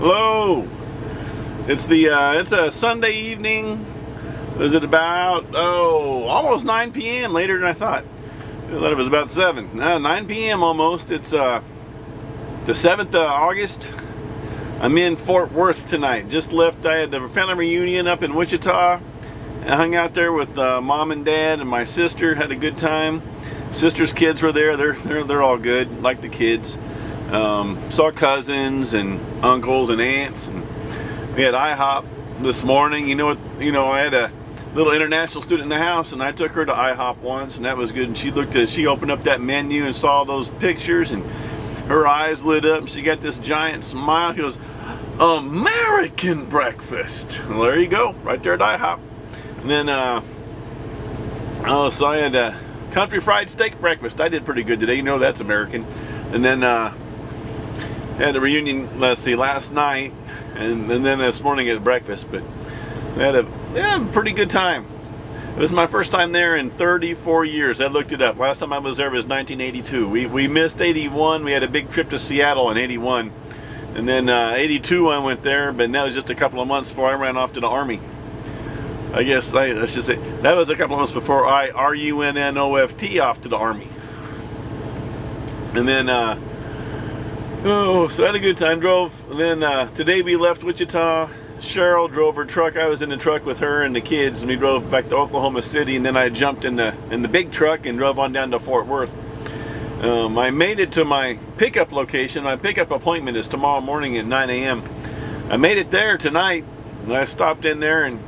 Hello. It's a Sunday evening. Is it about almost 9 p.m. later than I thought. I thought it was about 7. 9 p.m. almost. It's the 7th of August. I'm in Fort Worth tonight. Just left. I had the family reunion up in Wichita. I hung out there with mom and dad and my sister. Had a good time. Sister's kids were there. They're all good. Like the kids. Saw cousins and uncles and aunts, and we had IHOP this morning. You know what? I had a little international student in the house, and I took her to IHOP once, and that was good. And she opened up that menu and saw those pictures, and her eyes lit up. And she got this giant smile. She goes, "American breakfast." Well, there you go, right there at IHOP. And then, so I had country fried steak breakfast. I did pretty good today. You know that's American. And then had a reunion, last night, and then this morning at breakfast. But we had a pretty good time. It was my first time there in 34 years. I looked it up. Last time I was there was 1982. We missed 81. We had a big trip to Seattle in 81. And then 82 I went there, but that was just a couple of months before I ran off to the Army. I guess I should say that was a couple of months before I RUNNOFT off to the Army. And then so I had a good time. Drove. And then today we left Wichita. Cheryl drove her truck. I was in the truck with her and the kids, and we drove back to Oklahoma City. And then I jumped in the big truck and drove on down to Fort Worth. I made it to my pickup location. My pickup appointment is tomorrow morning at 9 a.m. I made it there tonight, and I stopped in there, and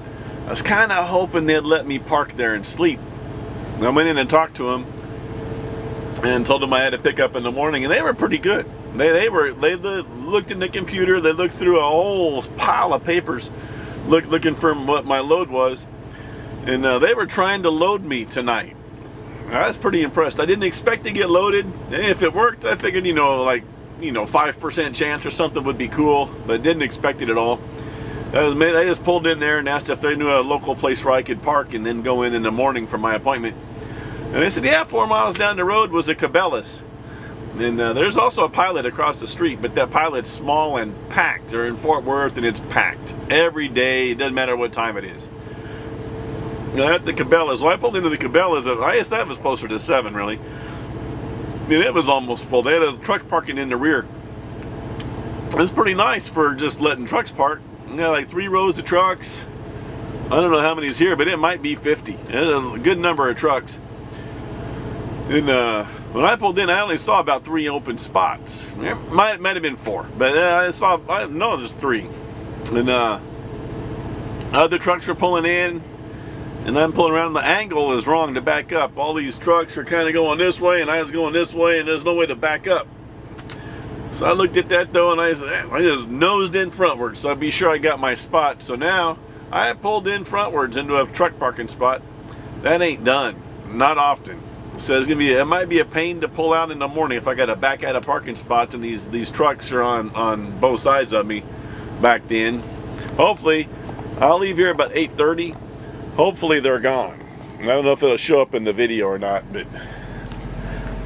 I was kind of hoping they'd let me park there and sleep. I went in and talked to them and told them I had to pick up in the morning, and they were pretty good. They looked in the computer. They looked through a whole pile of papers looking for what my load was, and they were trying to load me tonight. I was pretty impressed. I didn't expect to get loaded. And if it worked, I figured 5% chance or something would be cool, but didn't expect it at all. I just pulled in there and asked if they knew a local place where I could park and then go in the morning for my appointment. And they said, yeah, 4 miles down the road was a Cabela's. And there's also a Pilot across the street, but that Pilot's small and packed. They're in Fort Worth, and it's packed every day. It doesn't matter what time it is. At the Cabela's, I pulled into the Cabela's. I guess that was closer to 7, really. And it was almost full. They had a truck parking in the rear. It's pretty nice for just letting trucks park. Like 3 rows of trucks. I don't know how many's here, but it might be 50. It's a good number of trucks. And when I pulled in, I only saw about 3 open spots. It might have been 4, but I know there's 3. And other trucks were pulling in, and I'm pulling around. The angle is wrong to back up. All these trucks are kind of going this way, and I was going this way, and there's no way to back up. So I looked at that though, and I just nosed in frontwards, so I'd be sure I got my spot. So now I pulled in frontwards into a truck parking spot. That ain't done, not often. So it might be a pain to pull out in the morning if I got to back out of parking spots, and these trucks are on both sides of me backed in. Hopefully, I'll leave here about 8:30. Hopefully they're gone. I don't know if it'll show up in the video or not, but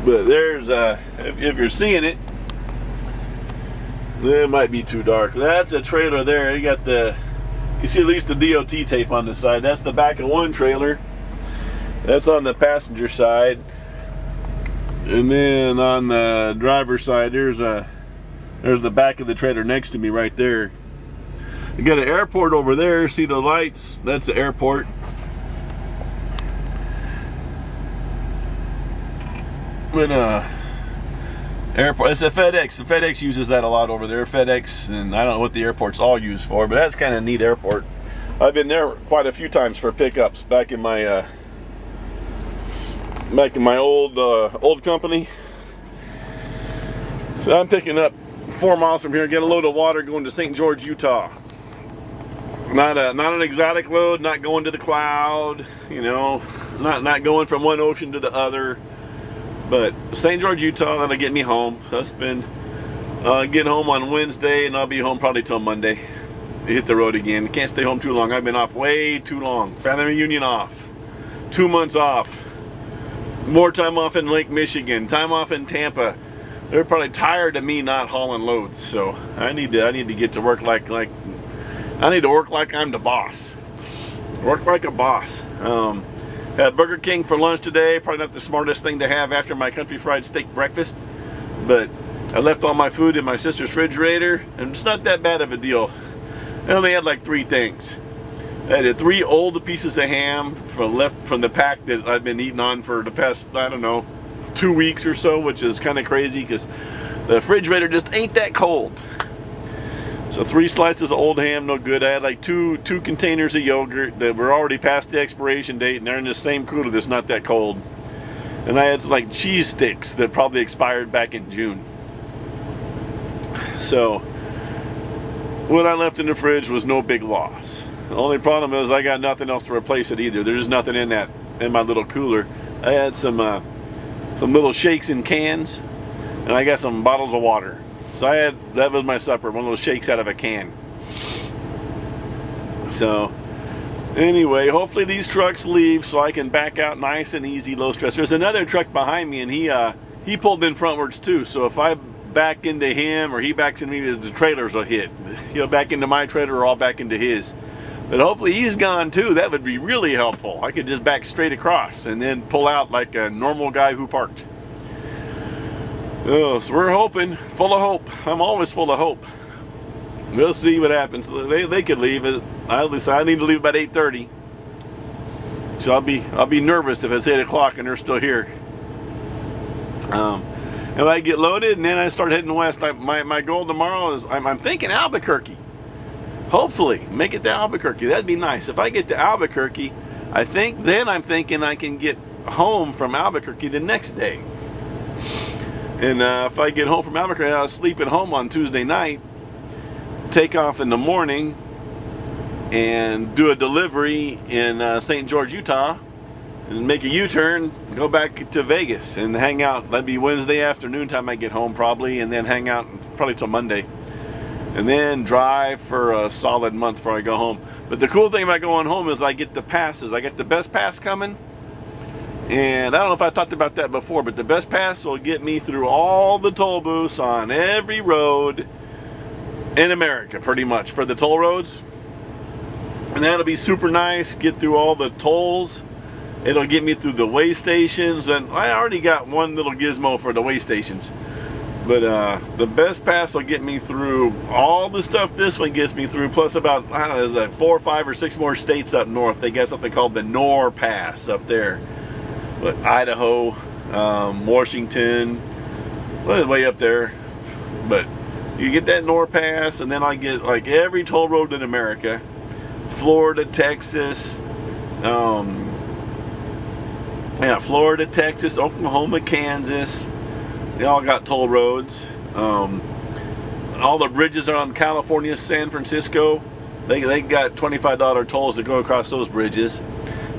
there's if you're seeing it. It might be too dark. That's a trailer there. You see at least the DOT tape on the side. That's the back of one trailer. That's on the passenger side. And then on the driver's side, there's the back of the trailer next to me right there. You got an airport over there. See the lights? That's the airport. But airport. It's a FedEx. The FedEx uses that a lot over there. FedEx, and I don't know what the airport's all used for, but that's kind of a neat airport. I've been there quite a few times for pickups back in my old company. So I'm picking up 4 miles from here. Get a load of water going to St. George, Utah. Not an exotic load. Not going to the cloud. Not going from one ocean to the other. But St. George, Utah, that'll get me home. So I spend get home on Wednesday, and I'll be home probably till Monday. Hit the road again. Can't stay home too long. I've been off way too long. Family reunion off. 2 months off. More time off in Lake Michigan. Time off in Tampa. they're probably tired of me not hauling loads. So I need to get to work like I need to work like I'm the boss. Work like a boss. Had Burger King for lunch today. Probably not the smartest thing to have after my country fried steak breakfast, but I left all my food in my sister's refrigerator, and it's not that bad of a deal. I only had like 3 things. I had 3 old pieces of ham left from the pack that I've been eating on for the past, I don't know, 2 weeks or so, which is kind of crazy because the refrigerator just ain't that cold. So 3 slices of old ham, no good. I had like two containers of yogurt that were already past the expiration date, and they're in the same cooler that's not that cold. And I had some like cheese sticks that probably expired back in June. So what I left in the fridge was no big loss. The only problem is I got nothing else to replace it either. There's nothing in my little cooler. I had some little shakes in cans, and I got some bottles of water. So that was my supper, one of those shakes out of a can. So anyway, hopefully these trucks leave so I can back out nice and easy, low stress. There's another truck behind me, and he pulled in frontwards too. So if I back into him or he backs into me, the trailers will hit. He'll back into my trailer or I'll back into his. But hopefully he's gone too. That would be really helpful. I could just back straight across and then pull out like a normal guy who parked. Oh, so we're hoping, full of hope. I'm always full of hope. We'll see what happens. They could leave it. I need to leave about 8:30. So I'll be nervous if it's 8 o'clock and they're still here. If I get loaded and then I start heading west, my goal tomorrow is I'm thinking Albuquerque. Hopefully make it to Albuquerque. That'd be nice. If I get to Albuquerque, I'm thinking I can get home from Albuquerque the next day. And if I get home from Albuquerque, I'll sleep at home on Tuesday night, take off in the morning, and do a delivery in St. George, Utah, and make a U-turn, go back to Vegas and hang out. That'd be Wednesday afternoon time I get home probably, and then hang out probably till Monday. And then drive for a solid month before I go home. But the cool thing about going home is I get the passes. I get the Best Pass coming. And I don't know if I talked about that before, but the Best Pass will get me through all the toll booths on every road in America, pretty much, for the toll roads. And that'll be super nice. Get through all the tolls. It'll get me through the way stations. And I already got one little gizmo for the way stations. But the Best Pass will get me through all the stuff this one gets me through, plus about, I don't know, there's like 4 or 5 or 6 more states up north. They got something called the NOR Pass up there. But Idaho, Washington, well, way up there. But you get that NOR Pass, and then I get like every toll road in America. Florida, Texas, Florida, Texas, Oklahoma, Kansas. They all got toll roads. All the bridges are on California, San Francisco. They got $25 tolls to go across those bridges.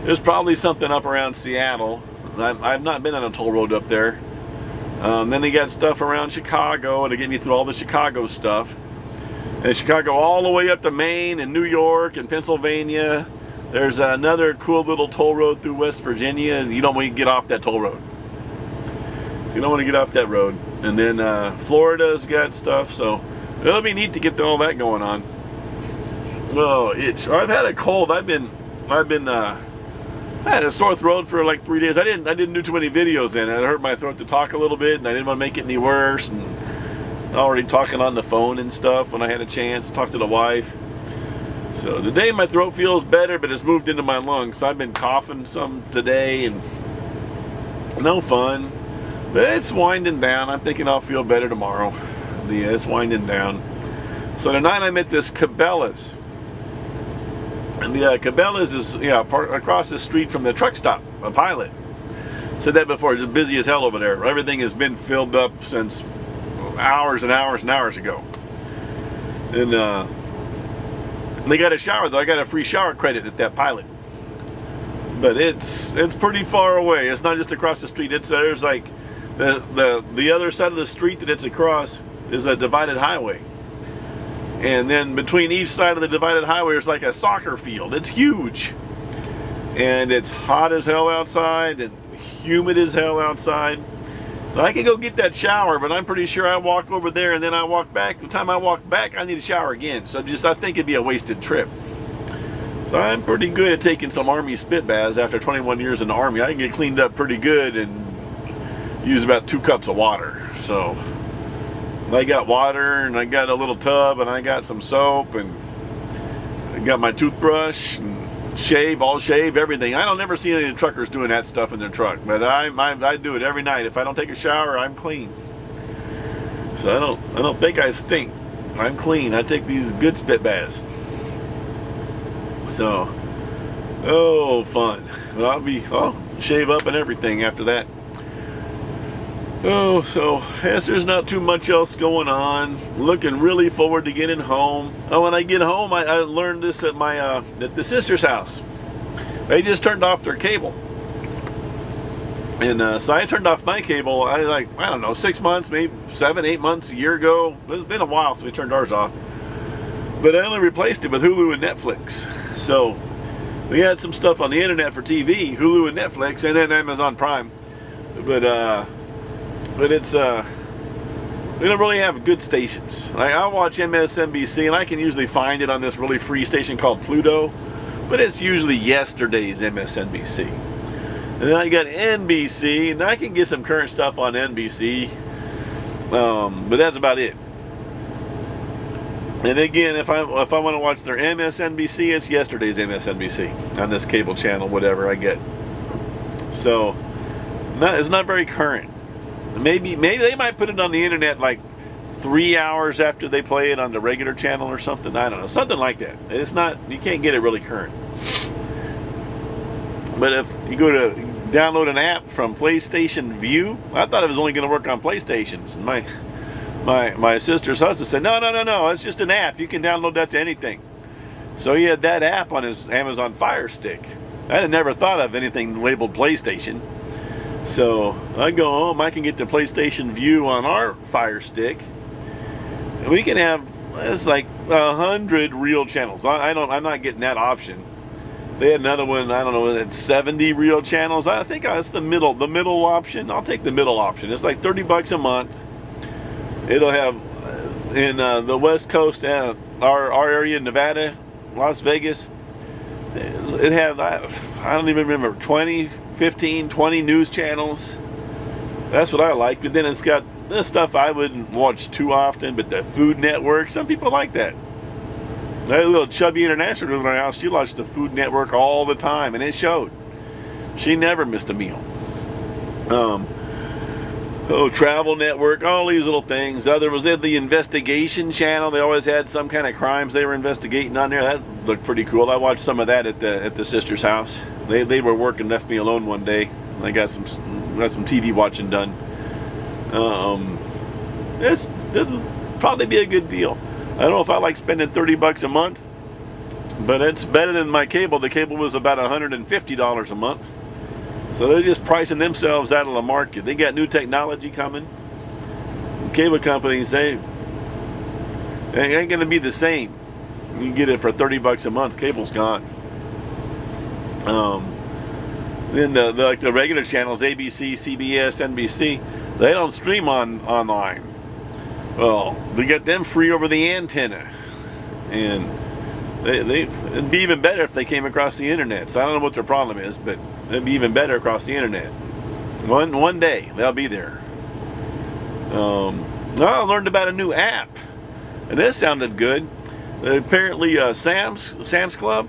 There's probably something up around Seattle. I've not been on a toll road up there. Then they got stuff around Chicago to get me through all the Chicago stuff. And Chicago all the way up to Maine and New York and Pennsylvania. There's another cool little toll road through West Virginia, and you don't want to get off that toll road. So you don't want to get off that road. And then Florida's got stuff, so it'll be neat to get all that going on. Well, I've had a cold. I had a sore throat for like 3 days. I didn't do too many videos in it. It hurt my throat to talk a little bit, and I didn't want to make it any worse. And already talking on the phone and stuff when I had a chance. Talk to the wife. So today my throat feels better, but it's moved into my lungs. So I've been coughing some today, and no fun. But it's winding down. I'm thinking I'll feel better tomorrow. Yeah, it's winding down. So tonight I'm at this Cabela's. And the Cabela's is across the street from the truck stop, a Pilot. Said that before, it's busy as hell over there. Everything has been filled up since hours and hours and hours ago. And they got a shower though. I got a free shower credit at that Pilot. But it's pretty far away. It's not just across the street. There's like the other side of the street that it's across is a divided highway. And then between each side of the divided highway is like a soccer field. It's huge. And it's hot as hell outside and humid as hell outside. I can go get that shower, but I'm pretty sure I walk over there and then I walk back. By the time I walk back, I need a shower again. So I think it'd be a wasted trip. So I'm pretty good at taking some Army spit baths. After 21 years in the Army, I can get cleaned up pretty good and use about 2 cups of water. So I got water, and I got a little tub, and I got some soap, and I got my toothbrush, and I'll shave everything. I don't ever see any of the truckers doing that stuff in their truck, but I do it every night. If I don't take a shower, I'm clean. So I don't think I stink. I'm clean. I take these good spit baths. So, oh, fun. I'll shave up and everything after that. Oh, so yes, there's not too much else going on. Looking really forward to getting home. Oh, when I get home, I learned this at at the sister's house. They just turned off their cable, and so I turned off my cable. I don't know, 6 months, maybe 7, 8 months, a year ago. It's been a while since we turned ours off. But I only replaced it with Hulu and Netflix. So we had some stuff on the internet for TV, Hulu and Netflix, and then Amazon Prime. But it's we don't really have good stations. I watch MSNBC, and I can usually find it on this really free station called Pluto, but it's usually yesterday's MSNBC. And then I got NBC, and I can get some current stuff on NBC, but that's about it. And again, if I want to watch their MSNBC, it's yesterday's MSNBC on this cable channel, whatever I get. So it's not very current. Maybe they might put it on the internet like 3 hours after they play it on the regular channel or something. I don't know, something like that. It's not, you can't get it really current. But if you go to download an app from PlayStation View, I thought it was only going to work on PlayStations. And my sister's husband said, no, it's just an app. You can download that to anything. So he had that app on his Amazon Fire Stick. I had never thought of anything labeled PlayStation. So I go home, I can get the PlayStation View on our Fire Stick, and we can have, it's like 100 real channels. I'm not getting that option. They had another one, I don't know, it's 70 real channels. I think it's the middle option. I'll take the middle option. It's like $30 a month. It'll have in the West Coast, our area, Nevada, Las Vegas. It had, I don't even remember, 15, 20 news channels. That's what I like. But then it's got this stuff I wouldn't watch too often, but the Food Network, some people like that. That little chubby international in our house, she watched the Food Network all the time, and it showed. She never missed a meal. Travel Network, all these little things. They had the Investigation Channel. They always had some kind of crimes they were investigating on there. That looked pretty cool. I watched some of that at the sister's house. They were working, left me alone one day. I got some TV watching done. It'll probably be a good deal. I don't know if I like spending $30 a month, but it's better than my cable. The cable was about $150 a month. So they're just pricing themselves out of the market. They got new technology coming. Cable companies, they ain't going to be the same. You get it for $30 a month. Cable's gone. Then the regular channels, ABC, CBS, NBC, they don't stream online. Well, they get them free over the antenna, and it'd be even better if they came across the internet. So I don't know what their problem is, but it'd be even better across the internet. One day they'll be there. I learned about a new app, and this sounded good. Apparently, Sam's Club,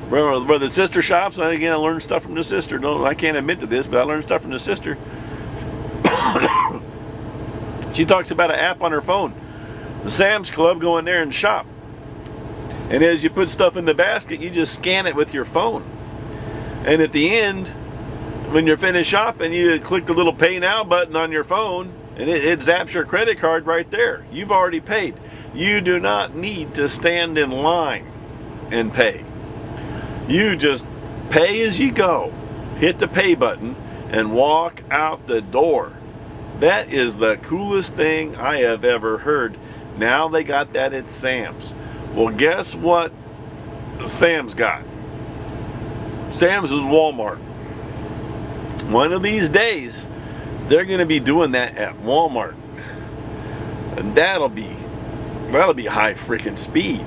where the sister shops. Again, I learned stuff from the sister. No, I can't admit to this, but I learned stuff from the sister. She talks about an app on her phone. The Sam's Club, go in there and shop. And as you put stuff in the basket, you just scan it with your phone. And at the end, when you're finished shopping, you click the little Pay Now button on your phone, and it zaps your credit card right there. You've already paid. You do not need to stand in line and pay. You just pay as you go. Hit the pay button and walk out the door. That is the coolest thing I have ever heard. Now they got that at Sam's. Well, guess what Sam's got? Sam's is Walmart. One of these days, They're going to be doing that at Walmart. And that'll be high freaking speed.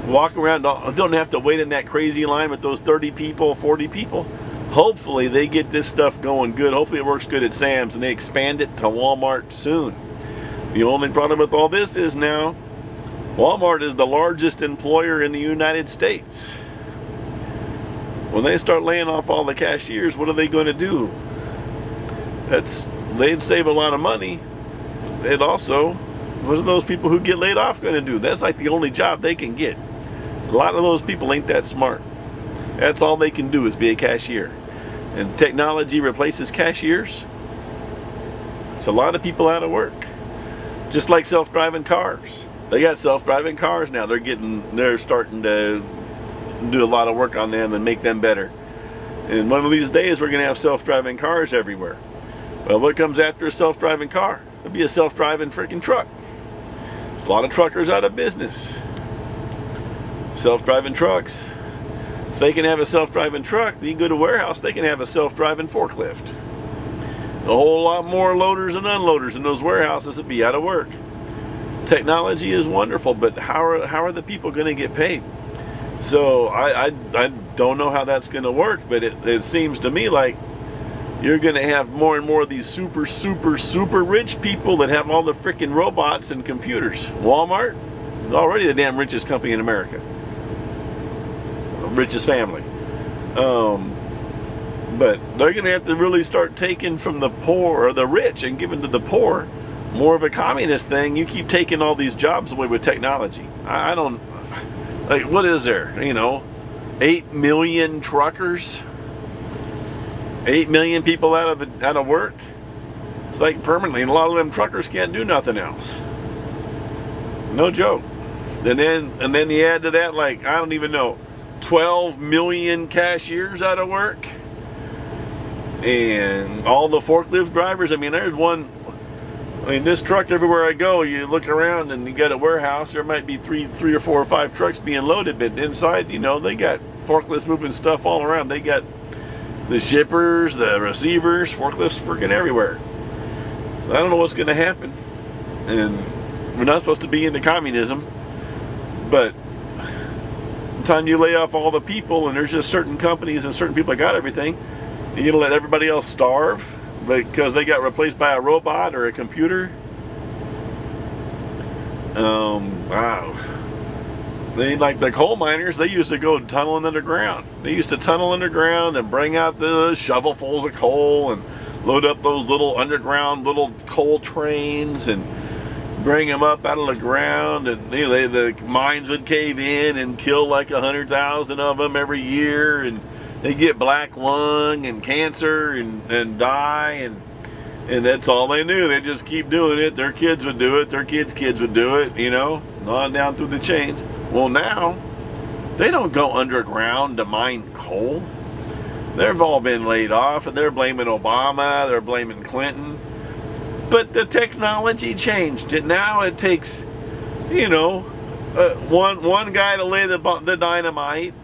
Walk around, don't have to wait in that crazy line with those 30 people, 40 people. Hopefully they get this stuff going good. Hopefully it works good at Sam's and they expand it to Walmart soon. The only problem with all this is now Walmart is the largest employer in the United States. When they start laying off all the cashiers, what are they going to do? They'd save a lot of money. And also, what are those people who get laid off going to do? That's like the only job they can get. A lot of those people ain't that smart. That's all they can do is be a cashier. And technology replaces cashiers. It's a lot of people out of work. Just like self-driving cars. They got self-driving cars now. They're starting to do a lot of work on them and make them better. And one of these days we're going to have self-driving cars everywhere. Well, what comes after a self-driving car? It'll be a self-driving freaking truck. There's a lot of truckers out of business. Self-driving trucks. If they can have a self-driving truck, you can go to a warehouse, they can have a self-driving forklift. A whole lot more loaders and unloaders in those warehouses would be out of work. Technology is wonderful, but how are the people going to get paid? So I don't know how that's going to work, but it seems to me like you're going to have more and more of these super, super, super rich people that have all the freaking robots and computers. Walmart is already the damn richest company in America. Richest family. But they're going to have to really start taking from the poor or the rich and giving to the poor. More of a communist thing. You keep taking all these jobs away with technology. I don't, like, what is there? 8 million truckers, 8 million people out of work. It's like permanently, and a lot of them truckers can't do nothing else. No joke. And then you add to that, like, I don't even know, 12 million cashiers out of work, and all the forklift drivers. This truck, everywhere I go, you look around and you got a warehouse, there might be three or four or five trucks being loaded, but inside, they got forklifts moving stuff all around. They got the shippers, the receivers, forklifts freaking everywhere. So I don't know what's going to happen. And we're not supposed to be into communism, but by the time you lay off all the people and there's just certain companies and certain people that got everything, you're going to let everybody else starve because they got replaced by a robot or a computer. Wow. They, like the coal miners, they used to go tunneling underground. They used to tunnel underground and bring out the shovelfuls of coal and load up those little underground little coal trains and bring them up out of the ground, and the mines would cave in and kill like 100,000 of them every year, and they get black lung and cancer and die, and that's all they knew. They just keep doing it. Their kids would do it. Their kids' kids would do it. On down through the chains. Well, now they don't go underground to mine coal. They've all been laid off, and they're blaming Obama. They're blaming Clinton. But the technology changed. And now it takes, one guy to lay the dynamite.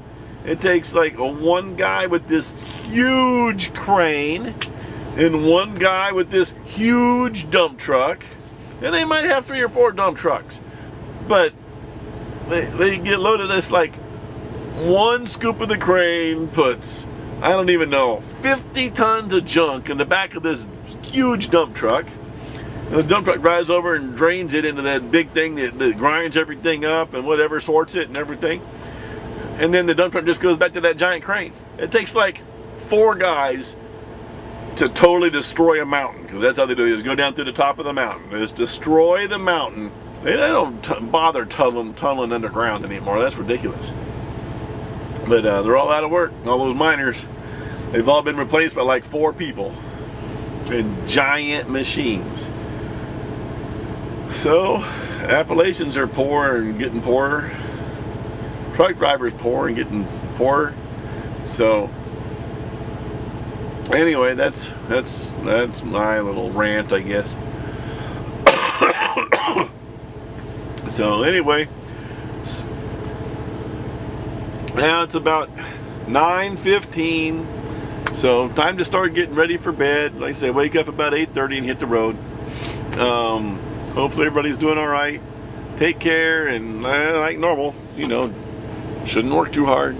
It takes like one guy with this huge crane and one guy with this huge dump truck. And they might have 3 or 4 dump trucks. But they get loaded. It's like one scoop of the crane puts, I don't even know, 50 tons of junk in the back of this huge dump truck. And the dump truck drives over and drains it into that big thing that grinds everything up and whatever, sorts it and everything. And then the dump truck just goes back to that giant crane. It takes like 4 guys to totally destroy a mountain, because that's how they do it, is go down through the top of the mountain. Just destroy the mountain. They don't bother tunneling underground anymore. That's ridiculous. But they're all out of work. All those miners, they've all been replaced by like 4 people in giant machines. So Appalachians are poor and getting poorer. Truck drivers poor and getting poorer. So anyway, that's my little rant, I guess. So anyway, now it's about 9:15. So time to start getting ready for bed. Like I said, wake up about 8:30 and hit the road. Hopefully everybody's doing all right. Take care, and like normal, you know, shouldn't work too hard.